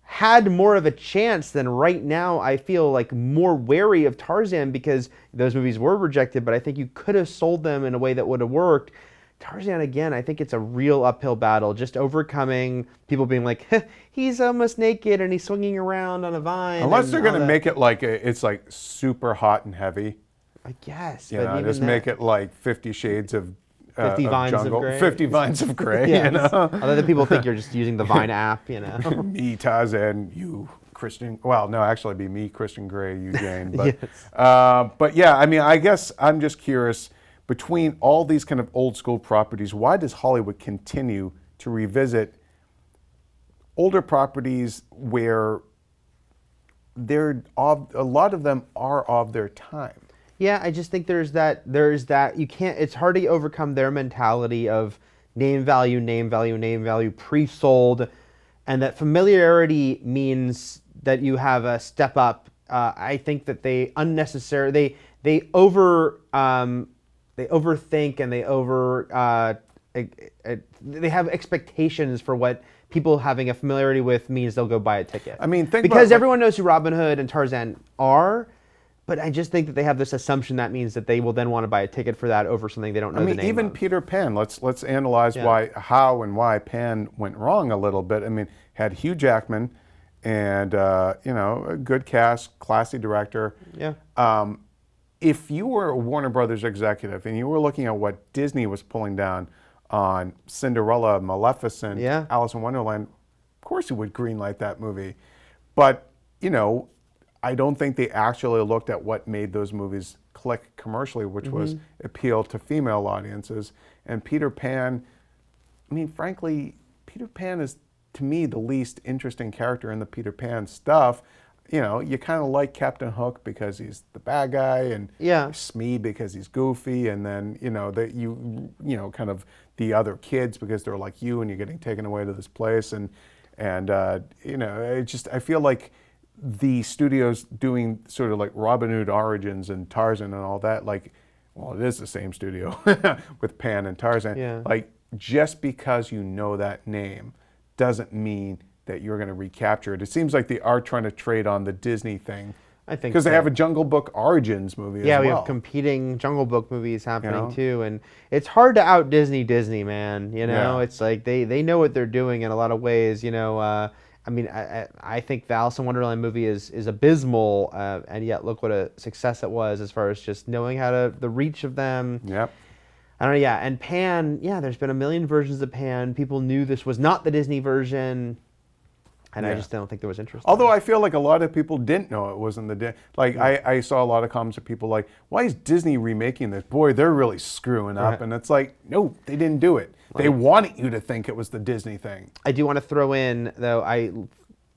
had more of a chance than right now. I feel like more wary of Tarzan because those movies were rejected, but I think you could have sold them in a way that would have worked. Tarzan, again, I think it's a real uphill battle, just overcoming people being like, he's almost naked and he's swinging around on a vine. Unless they're going to make it like it's like super hot and heavy. I guess. But even just make it like 50 Shades of 50 Vines Jungle. of Grey. 50 Vines of Grey, Yes. Other people think you're just using the Vine app, Me, Tarzan, you, Christian. Well, no, actually it'd be me, Christian Grey, you, Jane. But, Yes. but yeah, I mean, I guess I'm just curious, between all these kind of old school properties, why does Hollywood continue to revisit older properties where a lot of them are of their time? Yeah, I just think there's that you can't, it's hard to overcome their mentality of name value, pre-sold, and that familiarity means that you have a step up. I think that they overthink and they have expectations for what people having a familiarity with means they'll go buy a ticket. I mean, because everyone knows who Robin Hood and Tarzan are. But I just think that they have this assumption that means that they will then want to buy a ticket for that over something they don't know the name even of. Peter Pan. Let's analyze how and why Pan went wrong a little bit. I mean, had Hugh Jackman, and a good cast, classy director. Yeah. If you were a Warner Brothers executive and you were looking at what Disney was pulling down on Cinderella, Maleficent, Alice in Wonderland, of course you would greenlight that movie. But I don't think they actually looked at what made those movies click commercially, which was appeal to female audiences. And Peter Pan, I mean, frankly, Peter Pan is, to me, the least interesting character in the Peter Pan stuff. You kind of like Captain Hook because he's the bad guy, and Smee because he's goofy, and then kind of the other kids because they're like you, and you're getting taken away to this place, and I feel like the studios doing sort of like Robin Hood Origins and Tarzan and all that, it is the same studio with Pan and Tarzan. Yeah. Like, just because you know that name doesn't mean that you're going to recapture it. It seems like they are trying to trade on the Disney thing. I think because they have a Jungle Book Origins movie as well. Yeah, we have competing Jungle Book movies happening too, and it's hard to out Disney, man. It's like they know what they're doing in a lot of ways. I mean, I think the Alice in Wonderland movie is abysmal, and yet look what a success it was as far as just knowing the reach of them. Yep. I don't know. Yeah, and Pan. Yeah, there's been a million versions of Pan. People knew this was not the Disney version, and I Yeah. just don't think there was interest. Although I feel like a lot of people didn't know it wasn't like I saw a lot of comments of people like, why is Disney remaking this? Boy, they're really screwing up. Right. And it's like, no, they didn't do it. They wanted you to think it was the Disney thing. I do want to throw in though. I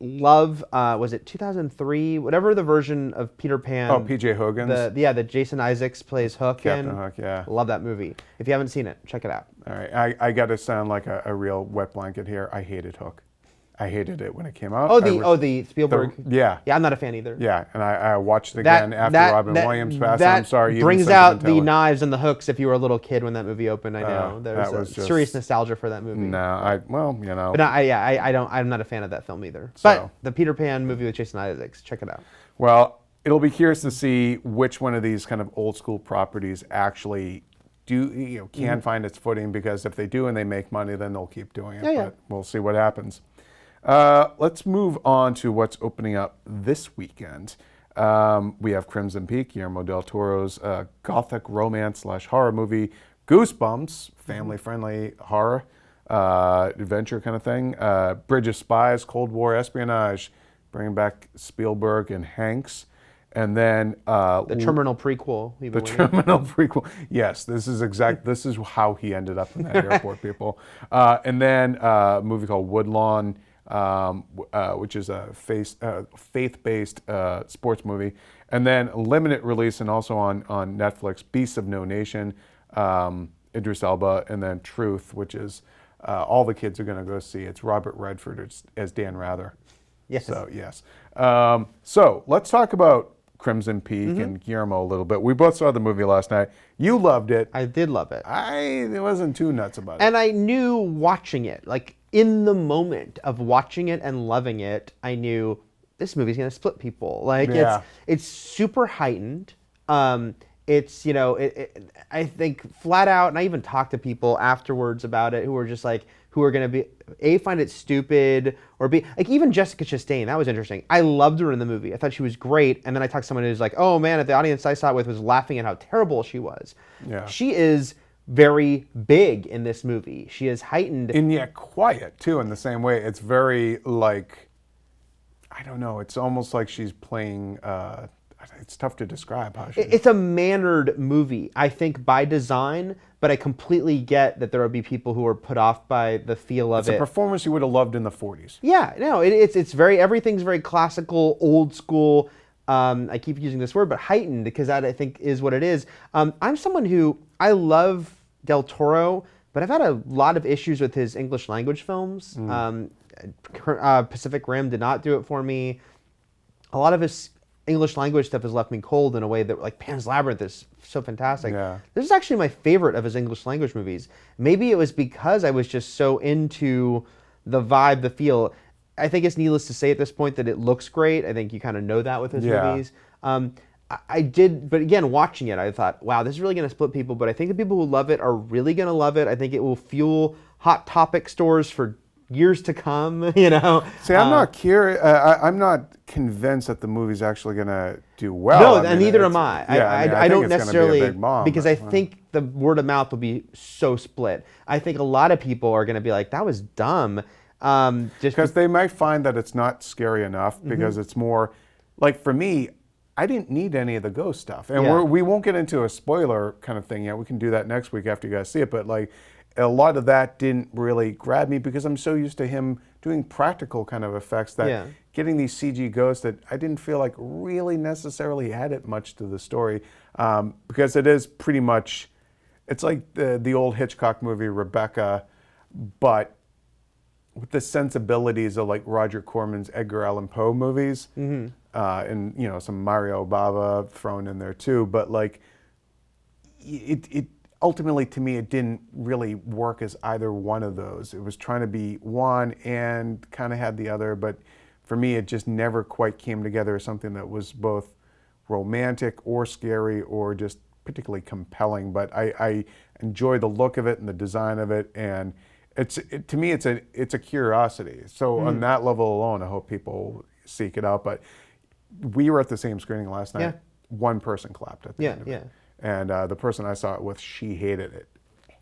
love. Was it 2003? Whatever the version of Peter Pan. Oh, P.J. Hogan's. The Jason Isaacs plays Hook Captain in. Hook, yeah. Love that movie. If you haven't seen it, check it out. All right, I got to sound like a real wet blanket here. I hated Hook. I hated it when it came out. The Spielberg. Yeah. Yeah, I'm not a fan either. Yeah, and I watched it again after Robin Williams passed. That I'm sorry. even brings out the sentimentality. knives and the hooks if you were a little kid when that movie opened. I know that there's was just- serious nostalgia for that movie. No, But I don't. I'm not a fan of that film either. So- But the Peter Pan movie with Jason Isaacs, check it out. Well, it'll be curious to see which one of these kind of old school properties actually can find its footing, because if they do and they make money, then they'll keep doing it. Yeah. But we'll see what happens. Let's move on to what's opening up this weekend. We have Crimson Peak, Guillermo del Toro's gothic romance / horror movie. Goosebumps, family-friendly horror, adventure kind of thing. Bridge of Spies, Cold War espionage, bringing back Spielberg and Hanks. And then The Terminal prequel. the Terminal prequel. Yes, this is how he ended up in that airport, people. And then a movie called Woodlawn, which is a faith-based sports movie. And then limited release and also on Netflix, Beasts of No Nation, Idris Elba, and then Truth, which is all the kids are going to go see. It's Robert Redford as Dan Rather. Yes. So, yes. So let's talk about Crimson Peak and Guillermo a little bit. We both saw the movie last night. You loved it. I did love it. I wasn't too nuts about it. And I knew watching it, like in the moment of watching it and loving it, I knew this movie's gonna split people. Like Yeah. it's super heightened. It's I think flat out, and I even talked to people afterwards about it who were just like, who are gonna find it stupid, or like even Jessica Chastain. That was interesting. I loved her in the movie. I thought she was great. And then I talked to someone who's like, oh man, the audience I saw it with was laughing at how terrible she was. Yeah. She is very big in this movie. She is heightened. And yet quiet, too, in the same way. It's very, like, I don't know. It's almost like she's playing, it's tough to describe how she... It's a mannered movie, I think, by design, but I completely get that there will be people who are put off by the feel of It's it. a performance you would have loved in the 40s. Yeah, no, it's very, everything's very classical, old school. I keep using this word, but heightened, because that I think is what it is. I'm someone who, I love Del Toro, but I've had a lot of issues with his English language films. Pacific Rim did not do it for me. A lot of his English language stuff has left me cold in a way that, like, Pan's Labyrinth is so fantastic. Yeah. This is actually my favorite of his English language movies. Maybe it was because I was just so into the vibe, the feel. I think it's needless to say at this point that it looks great. I think you kind of know that with his movies. I did, but again, watching it, I thought, wow, this is really going to split people. But I think the people who love it are really going to love it. I think it will fuel Hot Topic stores for years to come. See, I'm not curious. I'm not convinced that the movie's actually going to do well. No, I mean, and neither am I. I don't necessarily, because I think the word of mouth will be so split. I think a lot of people are going to be like, that was dumb. Just because they might find that it's not scary enough, because it's more, like, for me, I didn't need any of the ghost stuff. And we won't get into a spoiler kind of thing yet. We can do that next week after you guys see it. But, like, a lot of that didn't really grab me, because I'm so used to him doing practical kind of effects that getting these CG ghosts that I didn't feel like really necessarily added much to the story, because it is pretty much, it's like the old Hitchcock movie Rebecca, but with the sensibilities of, like, Roger Corman's Edgar Allan Poe movies, and some Mario Bava thrown in there too. But, like, it ultimately, to me, it didn't really work as either one of those. It was trying to be one and kind of had the other, but for me, it just never quite came together as something that was both romantic or scary or just particularly compelling. But I enjoy the look of it and the design of it, and to me, it's a curiosity. So on that level alone, I hope people seek it out. But we were at the same screening last night. Yeah. One person clapped at the end of it. And the person I saw it with, she hated it.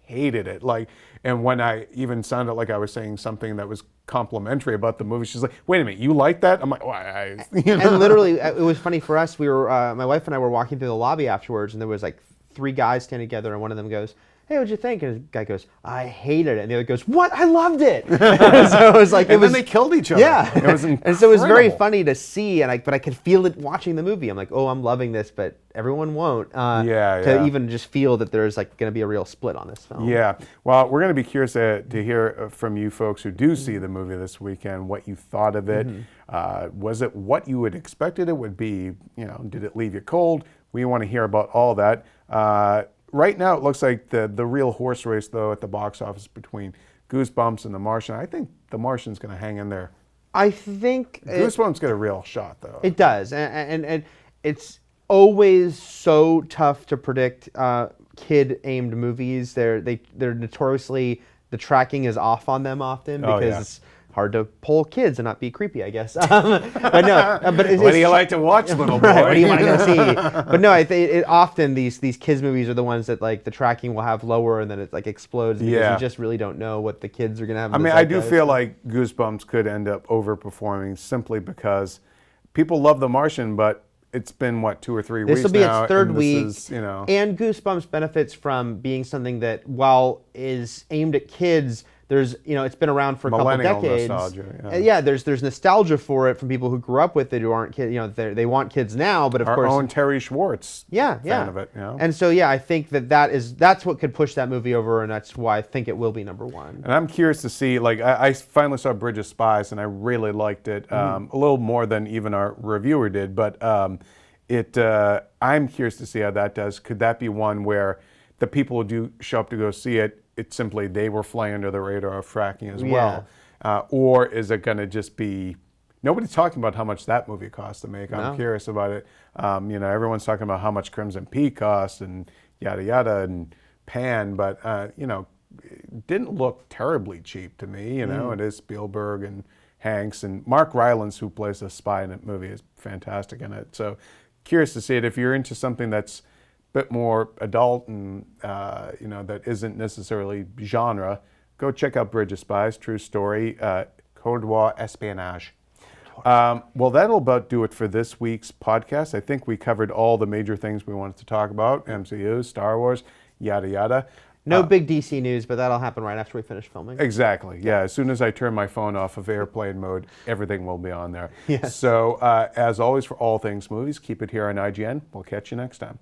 hated it. Like, and when I even sounded like I was saying something that was complimentary about the movie, she's like, "Wait a minute, you like that?" I'm like, "Why?" And literally, it was funny for us. We were, my wife and I were walking through the lobby afterwards, and there was like 3 guys standing together, and one of them goes, "Hey, what'd you think?" And the guy goes, "I hated it," and the other goes, "What? I loved it." So it was like, And then they killed each other. yeah, It was and so it was very incredible. funny to see, but I could feel it watching the movie. I'm like, oh, I'm loving this, but everyone won't. To even just feel that there's like going to be a real split on this film. Yeah. Well, we're going to be curious to hear from you folks who do see the movie this weekend, what you thought of it. Was it what you had expected it would be? You know, did it leave you cold? We want to hear about all that. Right now, it looks like the real horse race, though, at the box office between Goosebumps and The Martian. I think The Martian's going to hang in there. I think Goosebumps get a real shot, though. it does, and it's always so tough to predict kid-aimed movies. They're notoriously, the tracking is off on them often because it's hard to pull kids and not be creepy, I guess. But no, but What do you like to watch, little boy? Right, what do you want to go see? But no, often these kids movies are the ones that like the tracking will have lower and then it like explodes because you just really don't know what the kids are gonna have. I mean, I do feel like Goosebumps could end up overperforming simply because people love The Martian, but it's been what, 2 or 3 weeks now. This will be its third week, And Goosebumps benefits from being something that, while is aimed at kids, there's, it's been around for a couple decades. Nostalgia, there's nostalgia for it from people who grew up with it who aren't kids. They want kids now, but of course, our own Terry Schwartz, fan of it. And so I think that's what could push that movie over, and that's why I think it will be number 1. And I'm curious to see, like, I finally saw Bridge of Spies, and I really liked it, a little more than even our reviewer did. But I'm curious to see how that does. Could that be one where the people who do show up to go see it, it's simply they were flying under the radar of tracking as well? Or is it going to just be, nobody's talking about how much that movie cost to make. I'm curious about it. Everyone's talking about how much Crimson Peak cost and yada yada and Pan, but it didn't look terribly cheap to me. It is Spielberg and Hanks, and Mark Rylance, who plays a spy in that movie, is fantastic in it. So curious to see it. If you're into something that's bit more adult and that isn't necessarily genre, go check out Bridge of Spies, true story, Cold War espionage. Well, that'll about do it for this week's podcast. I think we covered all the major things we wanted to talk about: MCU, Star Wars, yada yada. No big DC news, but that'll happen right after we finish filming. Exactly. Yeah. As soon as I turn my phone off of airplane mode, everything will be on there. Yes. So, as always, for all things movies, keep it here on IGN. We'll catch you next time.